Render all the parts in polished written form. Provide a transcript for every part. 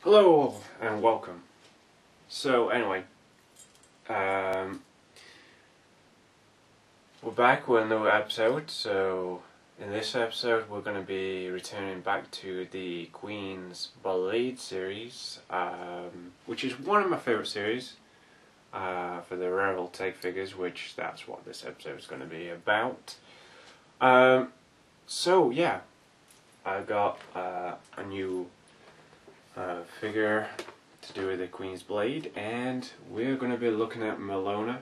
Hello and welcome. So anyway, we're back with another episode. So in this episode we're going to be returning back to the Queen's Blade series, which is one of my favourite series for the Revoltech figures, which that's what this episode is going to be about. So yeah, I got a new figure to do with the Queen's Blade, and we're going to be looking at Melona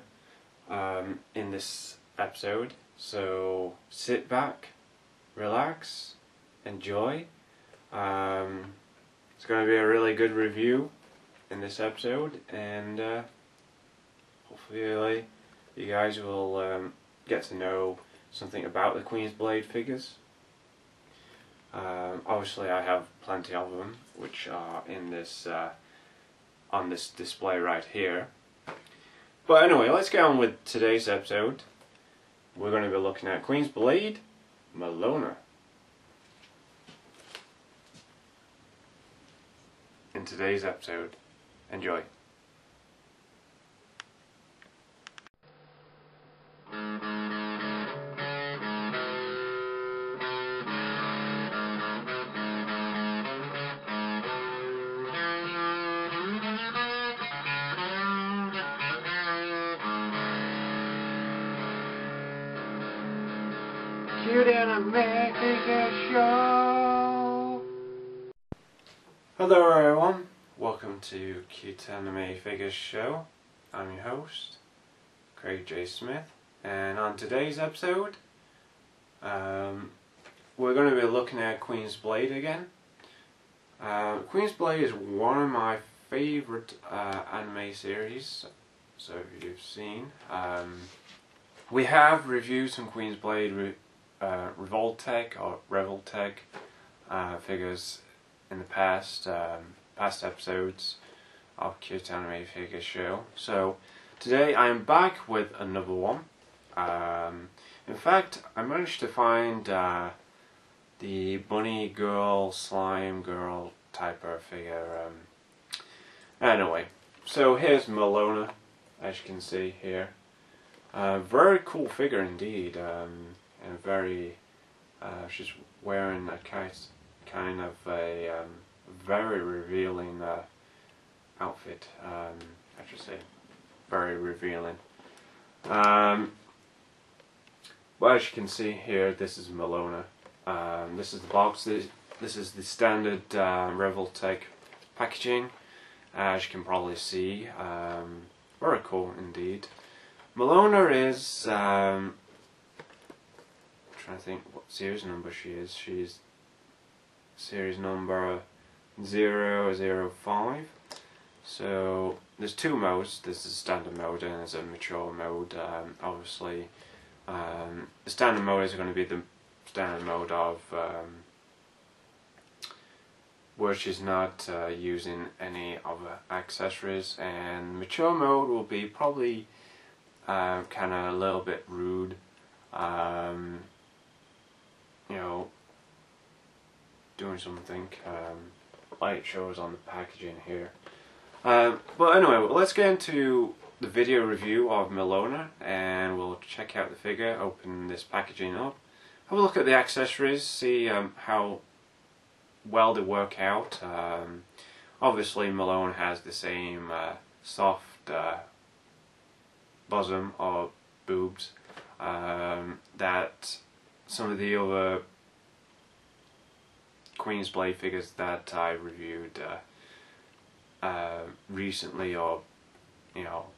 in this episode. So sit back, relax, enjoy. It's going to be a really good review in this episode, and hopefully you guys will get to know something about the Queen's Blade figures. Obviously I have plenty of them, which are in this on this display right here. But anyway, let's get on with today's episode. We're going to be looking at Queen's Blade, Melona. In today's episode. Enjoy. CuteanimefiguresShow. Hello everyone, welcome to CuteanimefiguresShow. I'm your host, Craig J. Smith, and on today's episode, we're going to be looking at Queen's Blade again. Queen's Blade is one of my favourite anime series, so if you've seen. We have reviewed some Queen's Blade Revoltech or Revoltech figures in the past episodes of CuteanimefiguresShow. So today I am back with another one. In fact, I managed to find the bunny girl, slime girl type of figure. Anyway, so here's Melona, as you can see here. Very cool figure indeed, and very, she's wearing a kind of a very revealing outfit, I should say, very revealing. Well, as you can see here, this is Melona. This is the box. This is the standard Revoltech packaging, as you can probably see. Very cool indeed. Melona is, I'm trying to think what series number she is. She's series number 005. So there's two modes. There's the standard mode and there's a mature mode. Obviously, the standard mode is going to be the standard mode of where she's not using any other accessories, and mature mode will be probably kind of a little bit rude, you know, doing something like it shows on the packaging here. But anyway, let's get into the video review of Melona, and we'll check out the figure, open this packaging up, have a look at the accessories, see how well they work out. Obviously Melona has the same soft bosom or boobs that some of the other Queen's Blade figures that I reviewed recently, or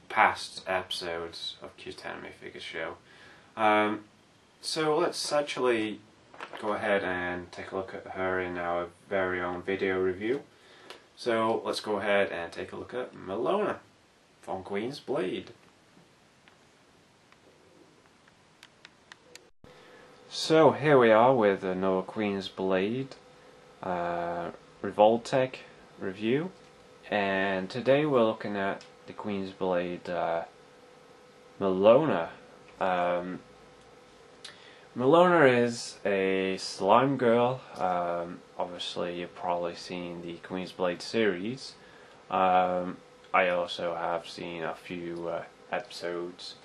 past episodes of CuteanimefiguresShow. So let's actually go ahead and take a look at her in our very own video review. So let's go ahead and take a look at Melona from Queen's Blade. So here we are with another Queen's Blade Revoltech review, and today we're looking at the Queen's Blade Melona. Melona is a slime girl. Obviously you've probably seen the Queen's Blade series. I also have seen a few episodes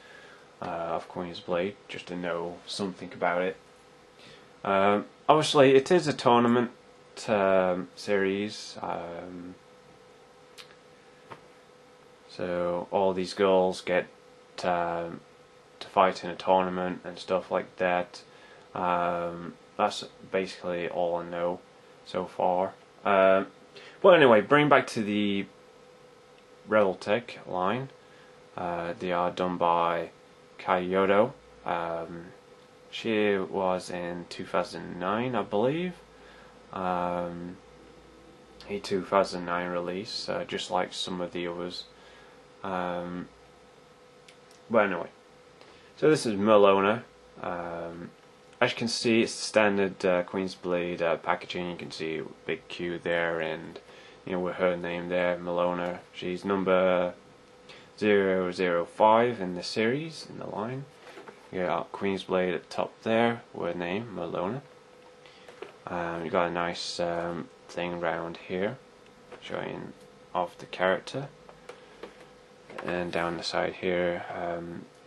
of Queen's Blade just to know something about it. Obviously it is a tournament series, so all these girls get to fight in a tournament and stuff like that. That's basically all I know so far. But anyway, bring back to the Revoltech line. They are done by Kaiyodo. She was in 2009, I believe. A 2009 release, just like some of the others. But anyway, so this is Melona. As you can see, it's standard Queen's Blade packaging. You can see big Q there, and with her name there, Melona. She's number 005 in the series, in the line. You got Queen's Blade at the top there, with her name, Melona. You got a nice thing around here, showing off the character. And down the side here,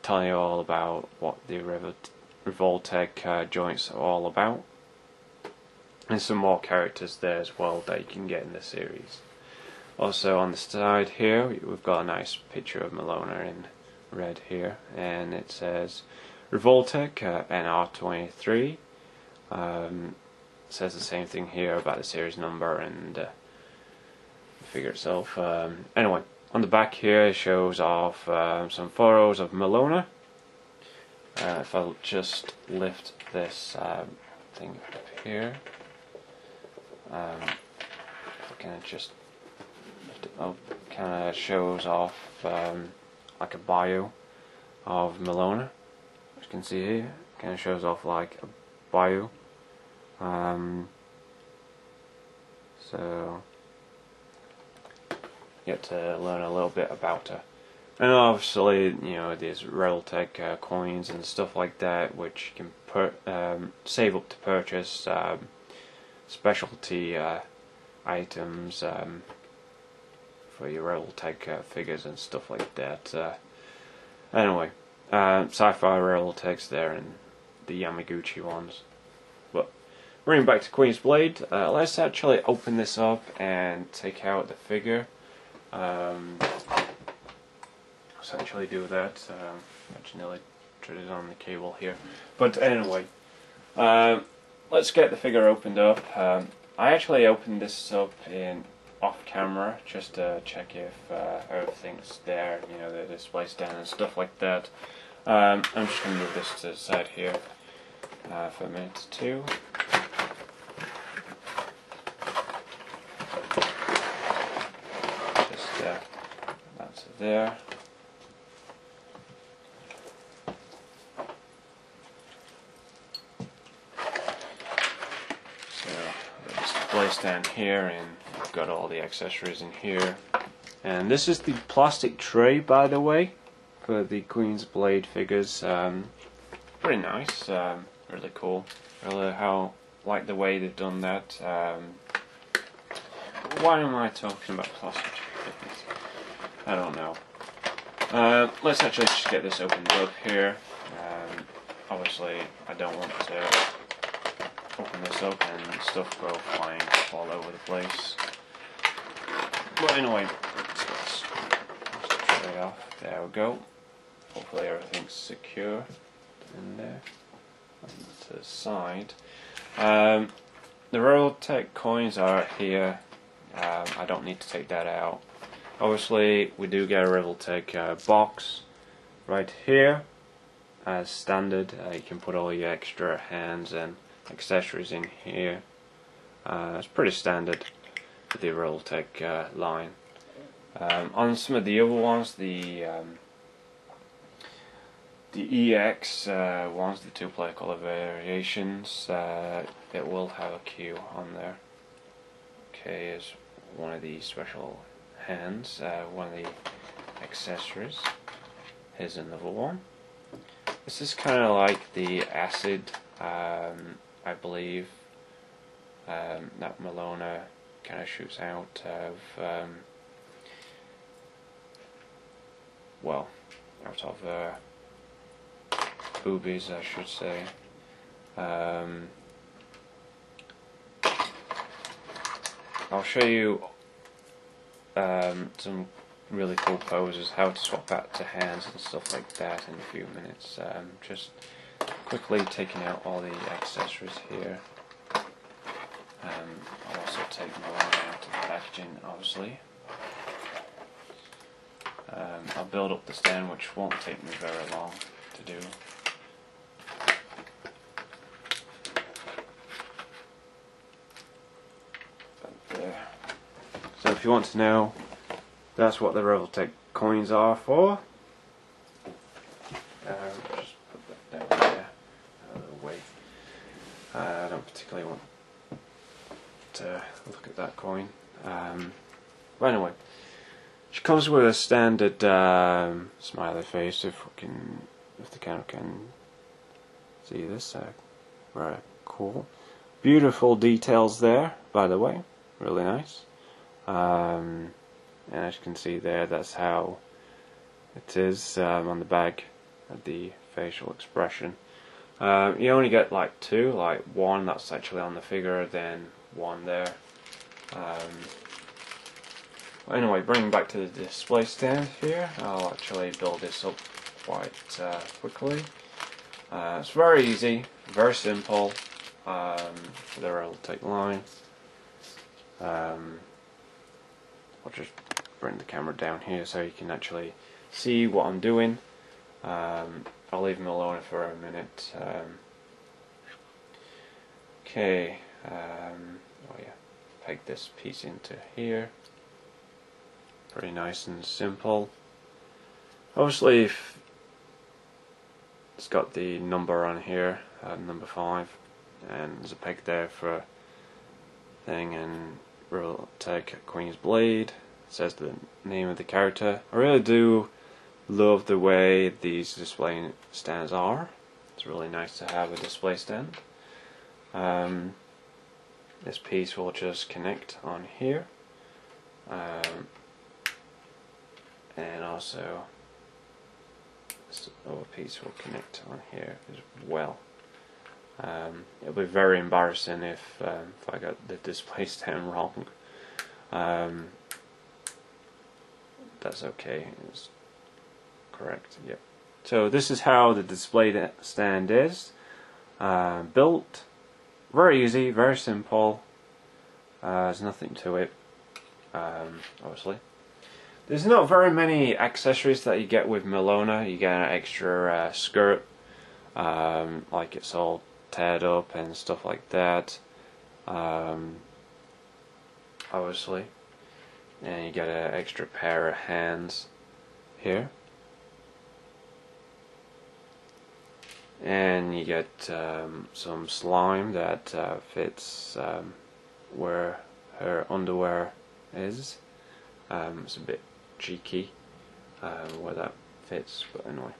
telling you all about what the Revoltech joints are all about. And some more characters there as well that you can get in the series. Also on the side here, we've got a nice picture of Melona in red here, and it says Revoltech NR23. Says the same thing here about the series number and the figure itself. Anyway, on the back here it shows off some photos of Melona. If I'll just lift this thing up here, kind of just lift it up, kind of shows off like a bio of Melona. As you can see here, kind of shows off like a bio. So get to learn a little bit about her. And obviously, there's Revoltech coins and stuff like that, which you can save up to purchase specialty items for your Revoltech figures and stuff like that. Anyway, Sci-Fi Revoltechs there and the Yamaguchi ones. But bringing back to Queen's Blade, let's actually open this up and take out the figure. Let's actually do that. I just nearly tripped it on the cable here. But anyway, let's get the figure opened up. I actually opened this up off camera just to check if everything's there, the display stand and stuff like that. I'm just going to move this to the side here for a minute or two. Just that's there. Display stand here, and we've got all the accessories in here. And this is the plastic tray, by the way, for the Queen's Blade figures. Pretty nice, really cool. Really like the way they've done that. Why am I talking about plastic figures? I don't know. Let's actually just get this opened up here. Obviously, I don't want to open this up and stuff go flying all over the place. But anyway, let's get this straight off. There we go. Hopefully everything's secure in there. And to the side. The Revoltech coins are here. I don't need to take that out. Obviously, we do get a Revoltech box right here as standard. You can put all your extra hands and accessories in here. It's pretty standard for the Revoltech line. On some of the other ones, the EX ones, the two-player color variations, it will have a Q on there. K is one of the special hands, one of the accessories. Here's another one. This is kind of like the acid I believe that Melona kind of shoots out of well, out of boobies, I should say. I'll show you some really cool poses, how to swap out to hands and stuff like that in a few minutes. Just quickly taking out all the accessories here. I'll also take Melona out of the packaging, obviously. I'll build up the stand, which won't take me very long to do. There. So if you want to know, that's what the Revoltech coins are for. Just put that down there, out of the way. I don't particularly want to look at that coin. But anyway, she comes with a standard smiley face. If the camera can see this, very cool. Beautiful details there, by the way, really nice. And as you can see there, that's how it is on the back of the facial expression. You only get like two, like one that's actually on the figure, then one there. Anyway, bringing back to the display stand here, I'll actually build this up quite quickly. It's very easy, very simple for the Revoltech line. I'll just bring the camera down here so you can actually see what I'm doing. I'll leave Melona for a minute. Okay, oh yeah, peg this piece into here. Pretty nice and simple. Obviously, if it's got the number on here, number 5, and there's a peg there for a thing, and Revoltech Queen's Blade. It says the name of the character. I really do love the way these display stands are. It's really nice to have a display stand. This piece will just connect on here. And also this other piece will connect on here as well. It'll be very embarrassing if I got the display stand wrong. That's okay, it's correct, yep. So this is how the display stand is built. Very easy, very simple. There's nothing to it, obviously. There's not very many accessories that you get with Melona. You get an extra skirt, like it's all teared up and stuff like that, obviously. And you get an extra pair of hands here. And you get some slime that fits where her underwear is. It's a bit cheeky where that fits, but anyway.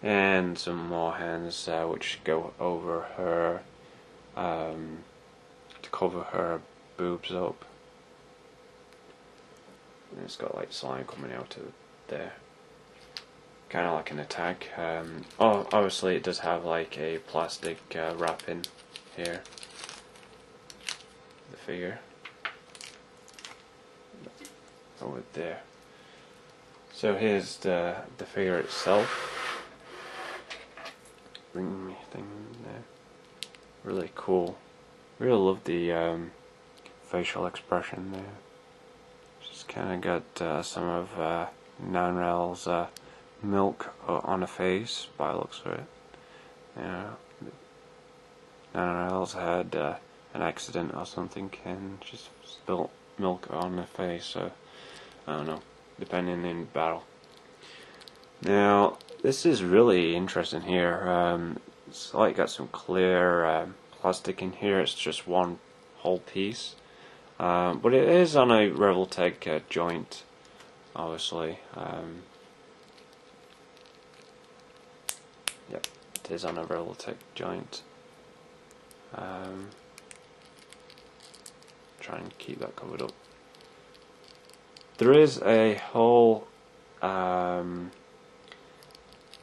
And some more hands which go over her to cover her boobs up. And it's got like slime coming out of there, kind of like an attack. Obviously it does have like a plastic wrapping here, the figure over there. So here's the figure itself. Bring me thing there. Really cool. Really love the facial expression there. Just kind of got some of Nanrel's milk on the face by the looks of it. Yeah, Nanrel's had an accident or something and she's spilled milk on her face, so I don't know, depending in battle. Now, this is really interesting here. It's like got some clear plastic in here. It's just one whole piece, but it is on a Revoltech joint, obviously. Yep, it is on a Revoltech joint. Try and keep that covered up. There is a hole where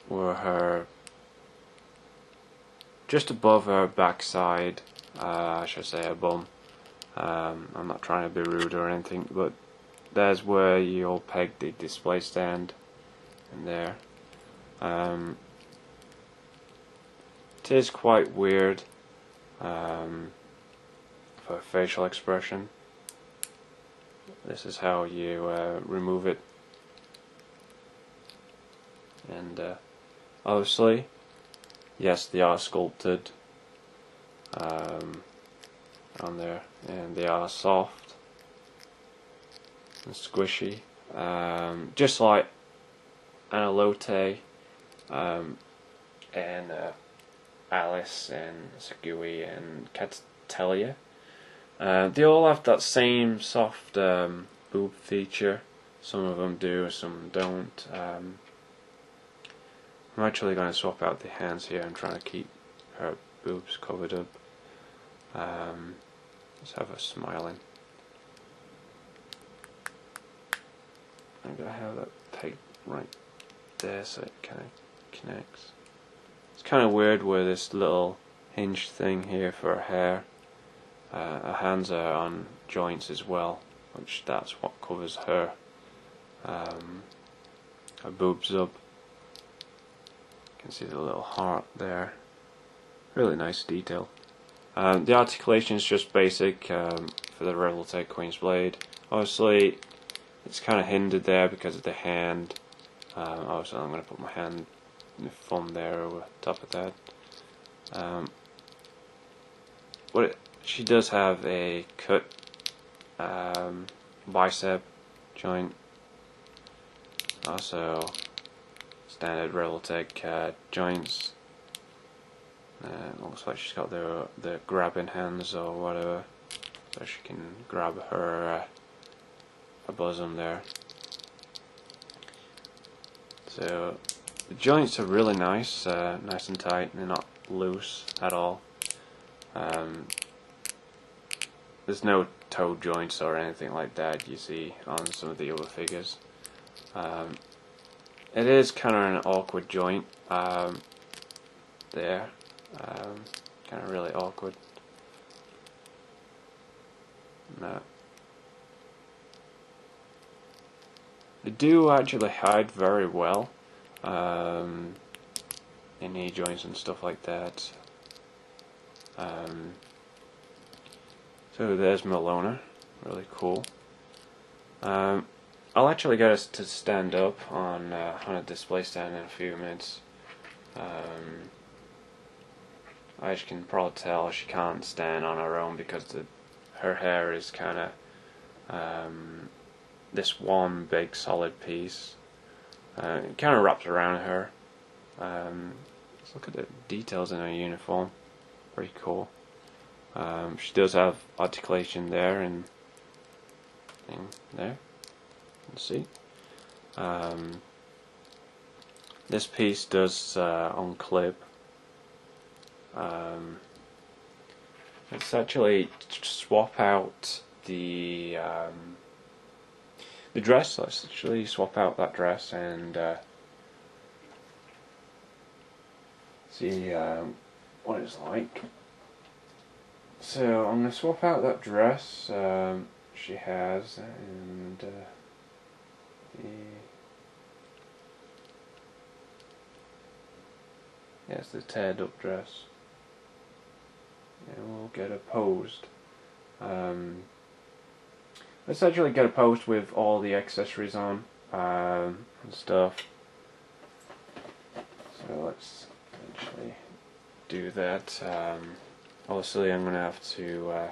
her, just above her backside, I should say her bum. I'm not trying to be rude or anything, but there's where you'll peg the display stand, and there. It is quite weird for facial expression. This is how you remove it, and obviously, yes, they are sculpted on there, and they are soft and squishy, just like Anilote and Alice and Sagui and Catelia. They all have that same soft boob feature. Some of them do, some don't. I'm actually going to swap out the hands here and try to keep her boobs covered up. Let's have her smiling. I'm going to have that peg right there so it kind of connects. It's kind of weird with this little hinge thing here for her hair. Her hands are on joints as well, which that's what covers her boobs up. You can see the little heart there. Really nice detail. The articulation is just basic for the Revoltech Queen's Blade. Obviously, it's kind of hindered there because of the hand. Obviously, I'm going to put my hand in the thumb there over top of that. She does have a cut bicep joint. Also, standard Revoltech joints. Looks like she's got the grabbing hands or whatever, so she can grab her bosom there. So the joints are really nice, nice and tight, and they're not loose at all. There's no toe joints or anything like that you see on some of the other figures. It is kind of an awkward joint there, kind of really awkward. No. They do actually hide very well in knee joints and stuff like that. So there's Melona, really cool. I'll actually get us to stand up on a display stand in a few minutes. As you can probably tell, she can't stand on her own because her hair is kind of this one big solid piece. It kind of wraps around her. Let's look at the details in her uniform. Pretty cool. She does have articulation there and there. You can see. This piece does unclip. Let's actually swap out the dress. Let's actually swap out that dress and see what it's like. So I'm going to swap out that dress she has, and it's the teared up dress, and we'll get her posed. Let's actually get her posed with all the accessories on and stuff. So let's actually do that. Obviously, I'm gonna have to.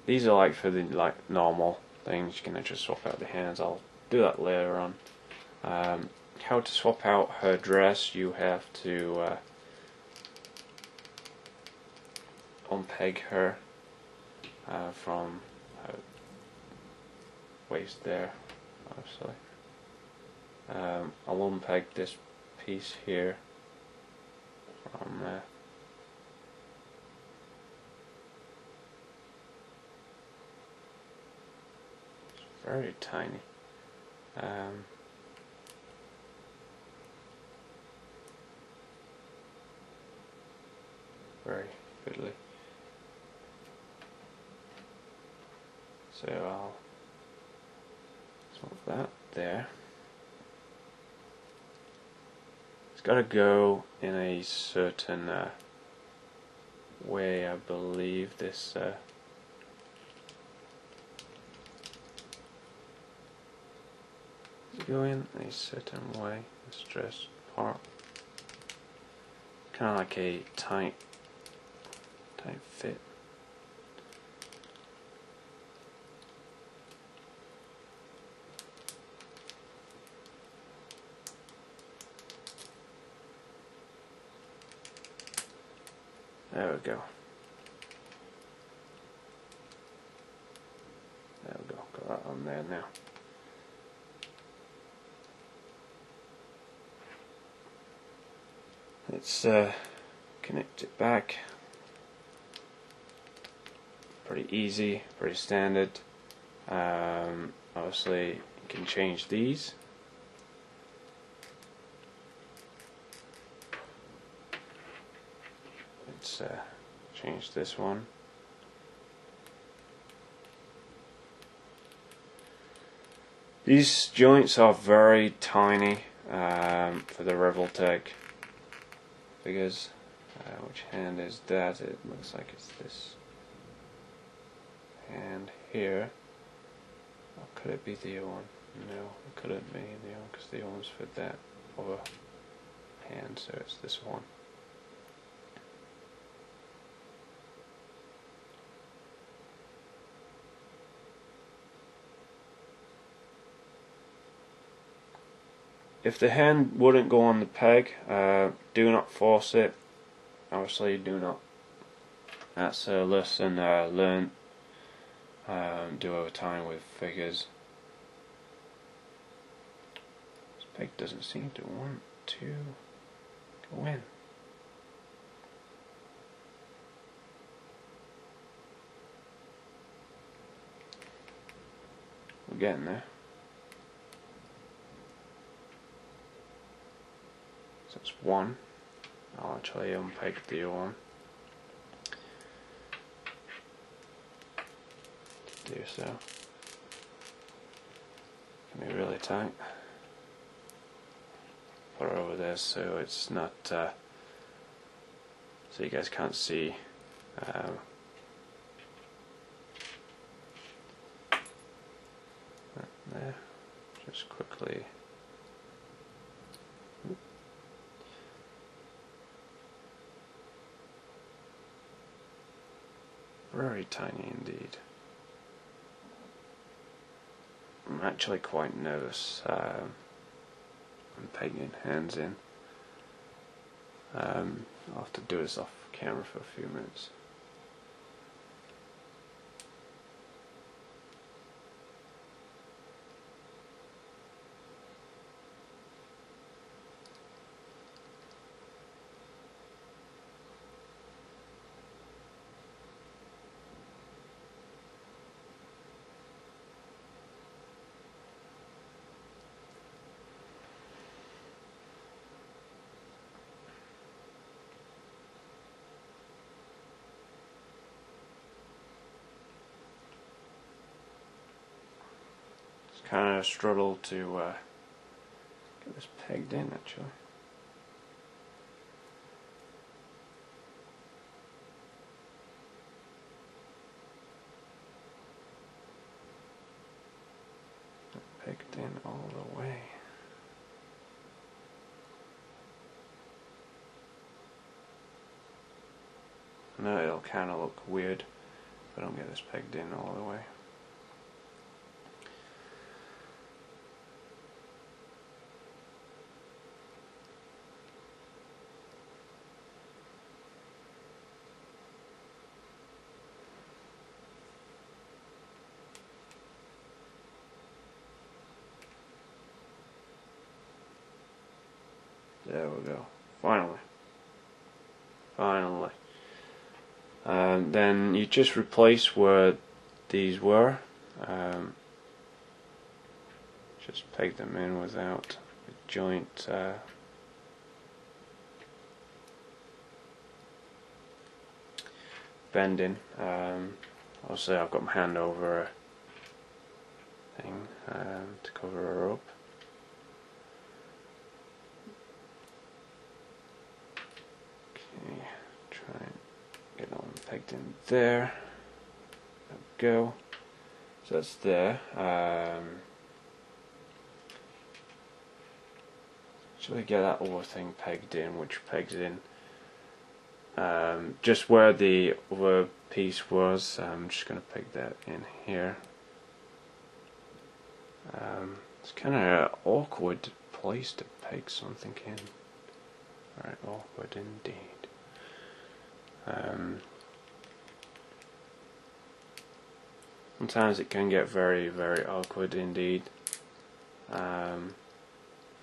These are like for the normal things. You can just swap out the hands. I'll do that later on. How to swap out her dress? You have to unpeg her from her waist there. Obviously, I'll unpeg this piece here from very tiny. Very fiddly. So I'll solve that there. It's got to go in a certain way, I believe. This go in a certain way. The stress part, kind of like a tight fit. There we go. There we go. Got that on there now. Let's connect it back. Pretty easy, pretty standard. Obviously, you can change these. Let's change this one. These joints are very tiny for the Revoltech figures. Which hand is that? It looks like it's this hand here. Or could it be the other one? No, it couldn't be the other one because the other one's for that other hand, so it's this one. If the hand wouldn't go on the peg, do not force it. Obviously, do not. That's a lesson learned. Do over time with figures. This peg doesn't seem to want to go in. We're getting there. So that's one. I'll actually unpeg the other one. Do so. Can be really tight. Put it over there so it's not so you guys can't see there. Just quickly. Very tiny indeed. I'm actually quite nervous I'm pegging hands in. I'll have to do this off camera for a few minutes. Kind of struggle to get this pegged in actually. Pegged in all the way. I know it'll kind of look weird if I don't get this pegged in all the way. There we go. Finally. Then you just replace where these were. just peg them in without a joint bending. Obviously I've got my hand over a thing to cover her up. Okay, try and get that one pegged in there. There we go. So that's there. Actually get that other thing pegged in, which pegs in just where the other piece was. I'm just going to peg that in here. It's kind of an awkward place to peg something in. Very awkward indeed. Sometimes it can get very, very awkward indeed.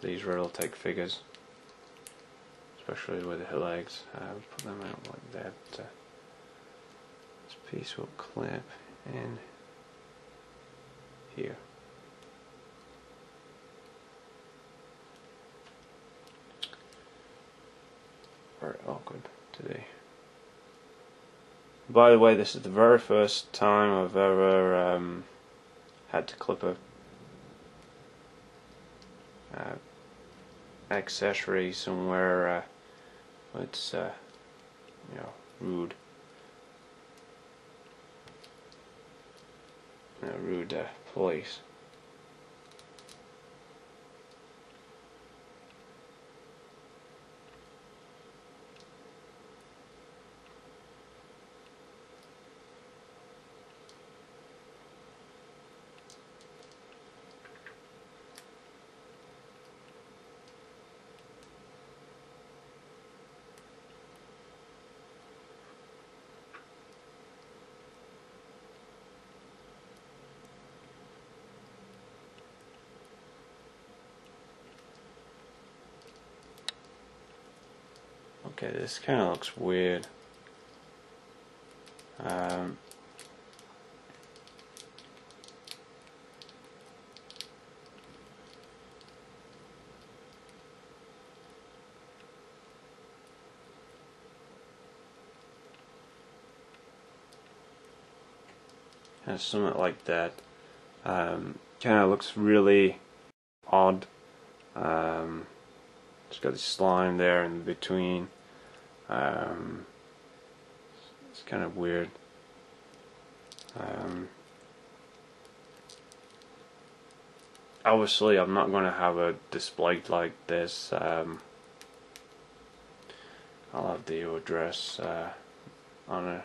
These Revoltech figures, especially with the legs, put them out like that. This piece will clip in here. Very awkward today. By the way, this is the very first time I've ever had to clip a accessory somewhere it's you know, rude place. Okay, this kind of looks weird. And something like that. Kind of looks really odd. It's got the slime there in between. It's kind of weird. Obviously I'm not going to have a display like this. I'll have the address on it.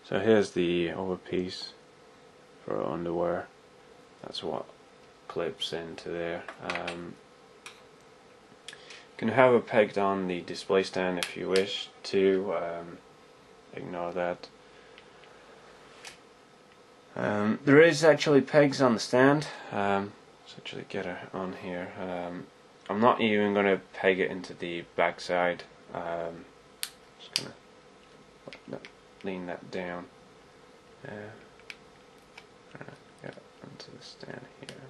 So here's the other piece for underwear. That's what clips into there. You can have it pegged on the display stand if you wish to. Ignore that. There is actually pegs on the stand. Let's actually get it on here. I'm not even going to peg it into the backside. Just going to lean that down. Get it onto the stand here.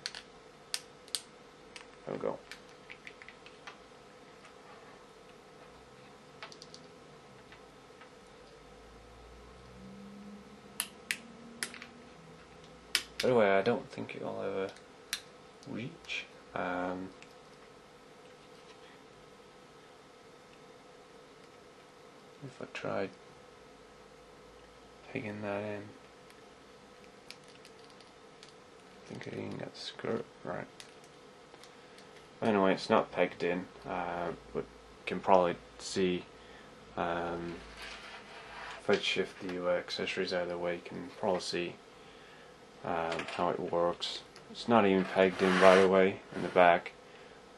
There we go. By the way, I don't think it'll ever reach. If I tried pegging that in, I think I can get the skirt right. Anyway, it's not pegged in, but you can probably see if I shift the accessories out of the way, you can probably see how it works. It's not even pegged in, by the way, in the back.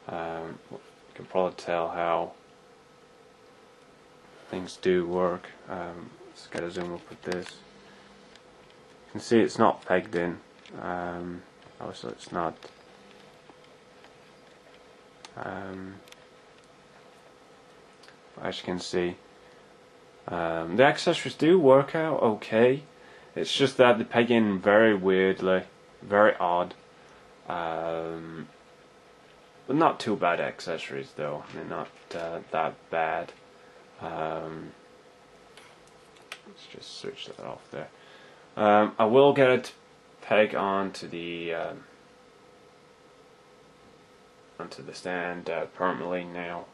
You can probably tell how things do work. Let's get a zoom up with this. You can see it's not pegged in. Obviously it's not. As you can see, the accessories do work out okay. It's just that the pegging very weirdly, very odd. But not too bad accessories though. They're not that bad. Let's just switch that off there. I will get it to peg onto the stand permanently now.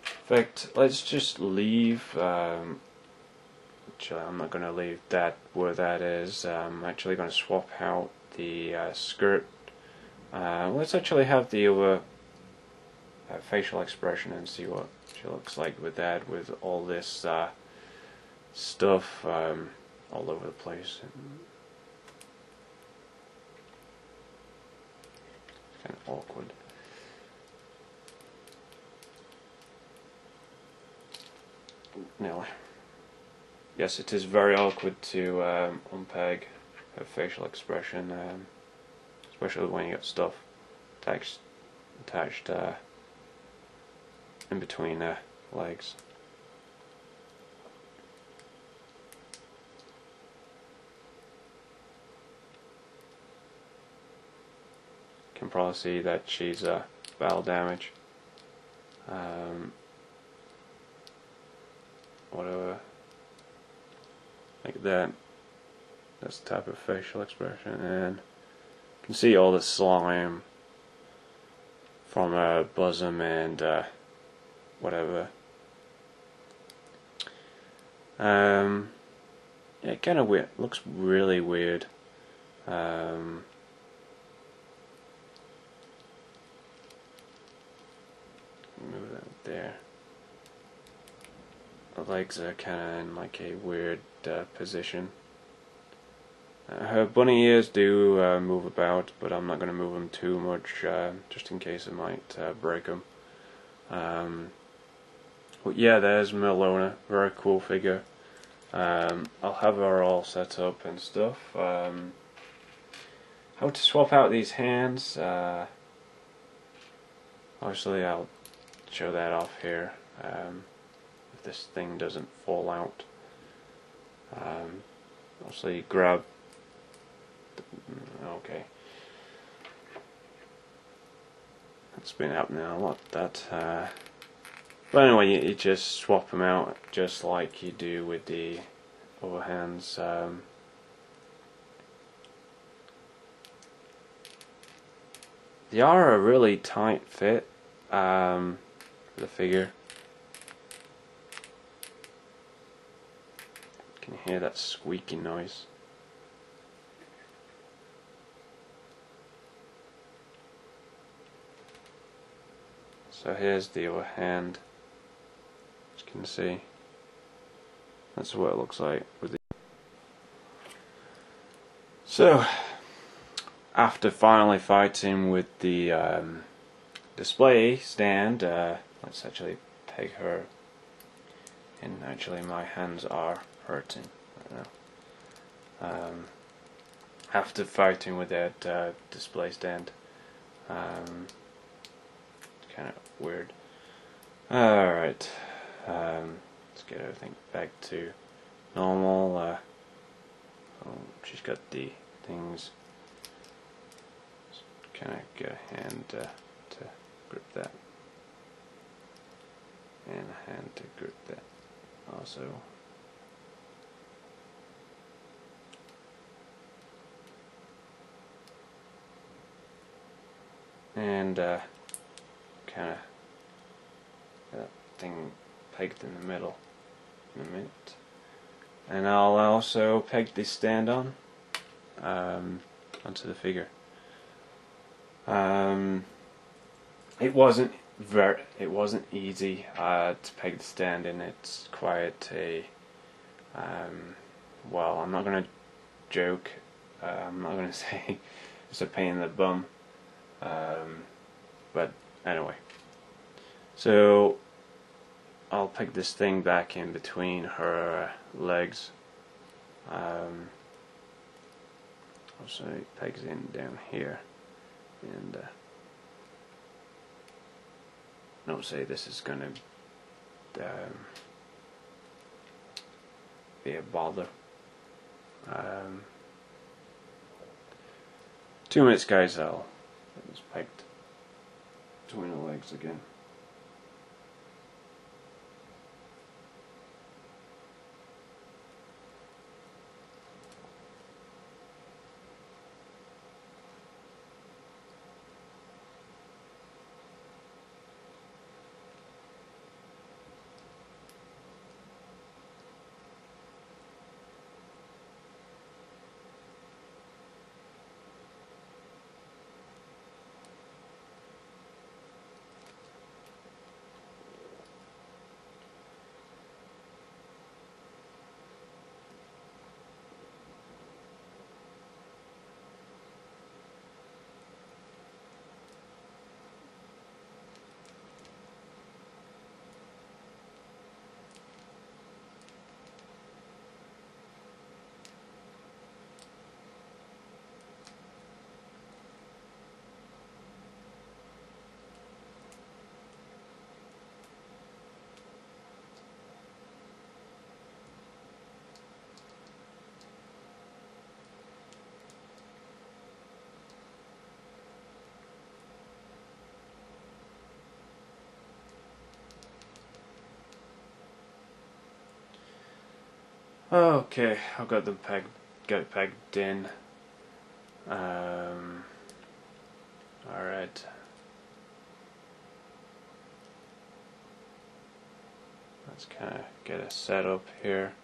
In fact, let's just leave. Actually, I'm not going to leave that where that is. I'm actually going to swap out the skirt. Let's actually have the other facial expression and see what she looks like with that, with all this stuff all over the place. Kind of awkward. Now, yes, it is very awkward to unpeg a facial expression, especially when you got stuff attached in between legs. You can probably see that she's battle damage. Whatever, like that. That's the type of facial expression, and you can see all the slime from her bosom and whatever. Yeah, kind of weird. Looks really weird. Move that there. The legs are kind of in like a weird position. Her bunny ears do move about, but I'm not going to move them too much, just in case it might break them. But yeah, there's Melona, very cool figure. I'll have her all set up and stuff. How to swap out these hands? Obviously, I'll show that off here. If this thing doesn't fall out, obviously grab. Okay, it's been happening a lot. That, but anyway, you just swap them out just like you do with the other hands. They are a really tight fit for the figure. Can you hear that squeaky noise? So here's the other hand, as you can see. That's what it looks like with the. So after finally fighting with the display stand, let's actually peg her. And actually my hands are hurting right now. After fighting with that display stand, kind of weird. Alright, let's get everything back to normal. She's got the things. Kind of get a hand to grip that, and a hand to grip that also. And kind of that thing pegged in the middle in a minute. And I'll also peg this stand on onto the figure. It wasn't easy to peg the stand in. It's quite a well, I'm not gonna joke. I'm not gonna say it's a pain in the bum. But anyway, so I'll peg this thing back in between her legs. Also it pegs in down here, and don't say this is gonna be a bother. 2 minutes, guys. I'll get this pegged between the legs again. Okay, I've got them pegged in. Alright. Let's kind of get a setup here.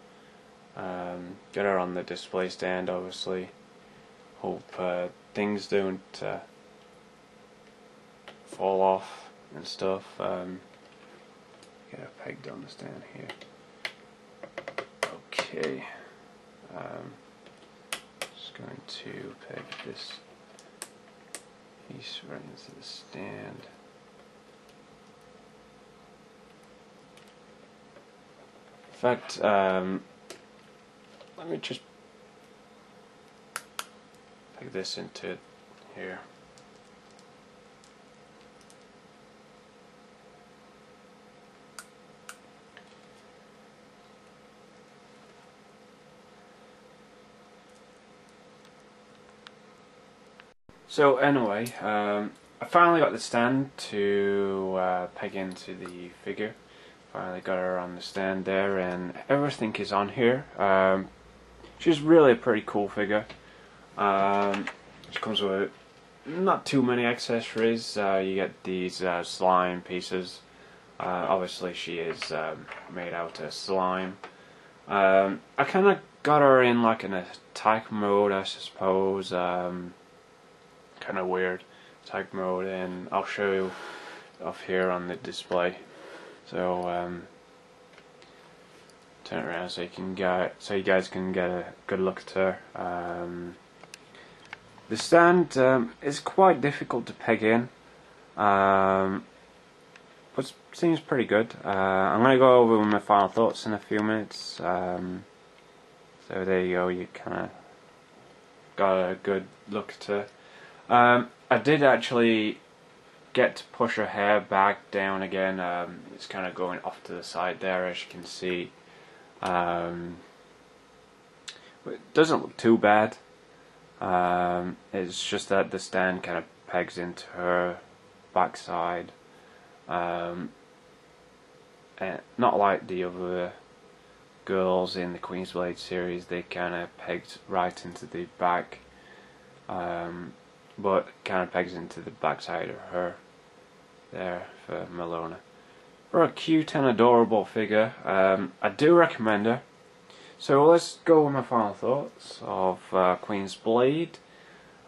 Get her on the display stand, obviously. Hope things don't fall off and stuff. Get her pegged on the stand here. Okay, just going to peg this piece right into the stand. In fact, let me just peg this into here. So anyway, I finally got the stand to peg into the figure. Finally got her on the stand there, and everything is on here. She's really a pretty cool figure. She comes with not too many accessories. You get these slime pieces. Obviously she is made out of slime. I kind of got her in like an attack mode, I suppose. Kind of weird attack mode, and I'll show you off here on the display. So turn it around so you guys can get a good look at her. The stand is quite difficult to peg in, but seems pretty good. I'm going to go over my final thoughts in a few minutes. So there you go. You kind of got a good look at her. I did actually get to push her hair back down again. It's kind of going off to the side there, as you can see. It doesn't look too bad. It's just that the stand kind of pegs into her backside. And not like the other girls in the Queen's Blade series, they kind of pegged right into the back. But kind of pegs into the backside of her there for Melona. For a cute and adorable figure, I do recommend her. So let's go with my final thoughts of Queen's Blade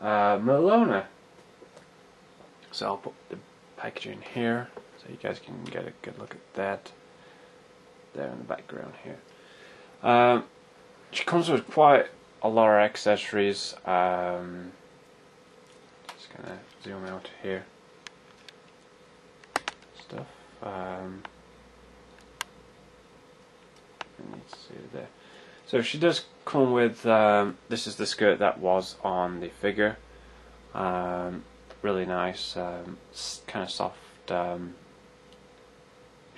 Melona. So I'll put the packaging here so you guys can get a good look at that there in the background here. She comes with quite a lot of accessories. Gonna zoom out here. Stuff. You need to see it there. So she does come with. This is the skirt that was on the figure. Really nice. Kind of soft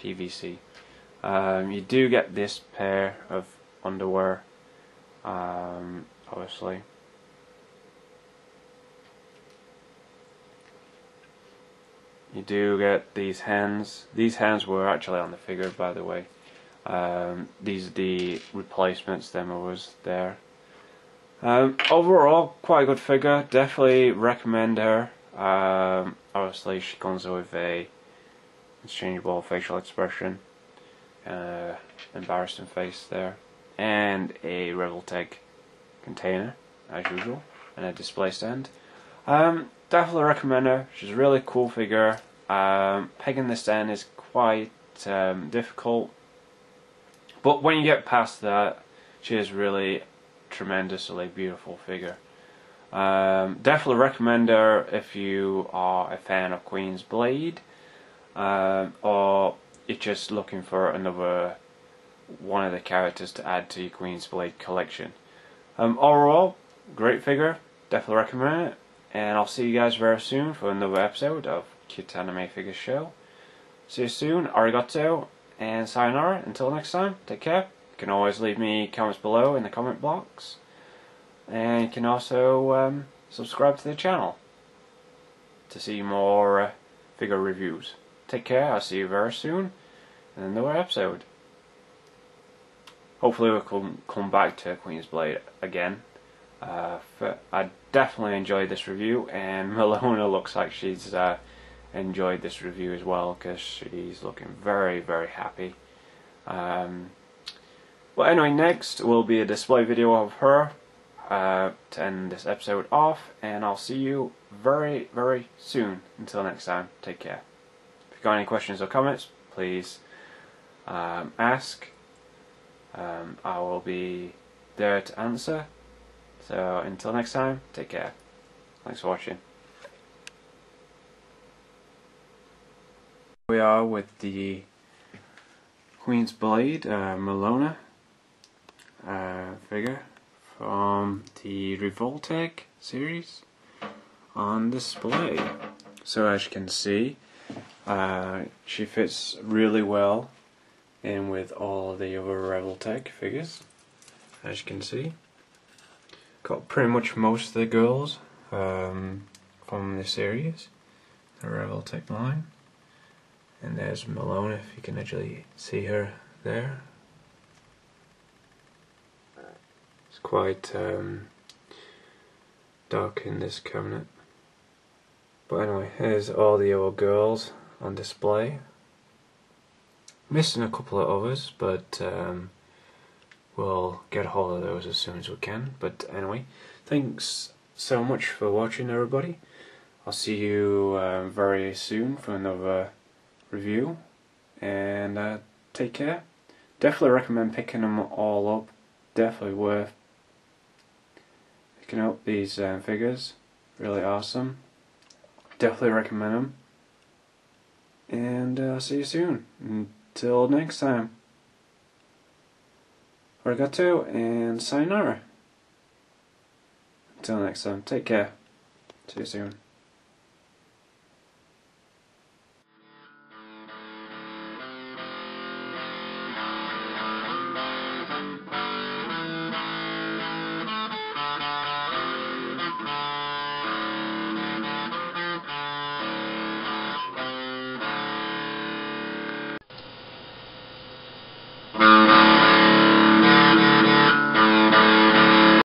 PVC. You do get this pair of underwear, obviously. You do get these hands. These hands were actually on the figure, by the way. These are the replacements, them was there. Overall, quite a good figure. Definitely recommend her. Obviously, she comes with a interchangeable facial expression, embarrassing face there, and a Revoltech container, as usual, and a display stand. Definitely recommend her. She's a really cool figure. Pegging this stand is quite difficult, but when you get past that, she is really tremendously beautiful figure. Definitely recommend her if you are a fan of Queen's Blade, or you're just looking for another one of the characters to add to your Queen's Blade collection. Overall, great figure. Definitely recommend it. And I'll see you guys very soon for another episode of Cute Anime Figures Show. See you soon, arigato, and sayonara. Until next time, take care. You can always leave me comments below in the comment box. And you can also subscribe to the channel to see more figure reviews. Take care, I'll see you very soon in another episode. Hopefully we can come back to Queen's Blade again. I definitely enjoyed this review, and Melona looks like she's enjoyed this review as well, because she's looking very, very happy. Well, anyway, next will be a display video of her to end this episode off, and I'll see you very, very soon. Until next time, take care. If you've got any questions or comments, please ask. I will be there to answer. So until next time, take care. Thanks for watching. We are with the Queen's Blade Melona figure from the Revoltech series on display. So as you can see, she fits really well in with all the other Revoltech figures, as you can see. Got pretty much most of the girls from the series, the Revoltech line. And there's Melona, if you can actually see her there. It's quite dark in this cabinet. But anyway, here's all the other girls on display. Missing a couple of others, but we'll get a hold of those as soon as we can. But anyway, thanks so much for watching, everybody. I'll see you very soon for another review, and take care. Definitely recommend picking them all up. Definitely worth picking up these figures. Really awesome. Definitely recommend them. And I'll see you soon. Until next time. Arigato and sayonara. Until next time, take care. See you soon.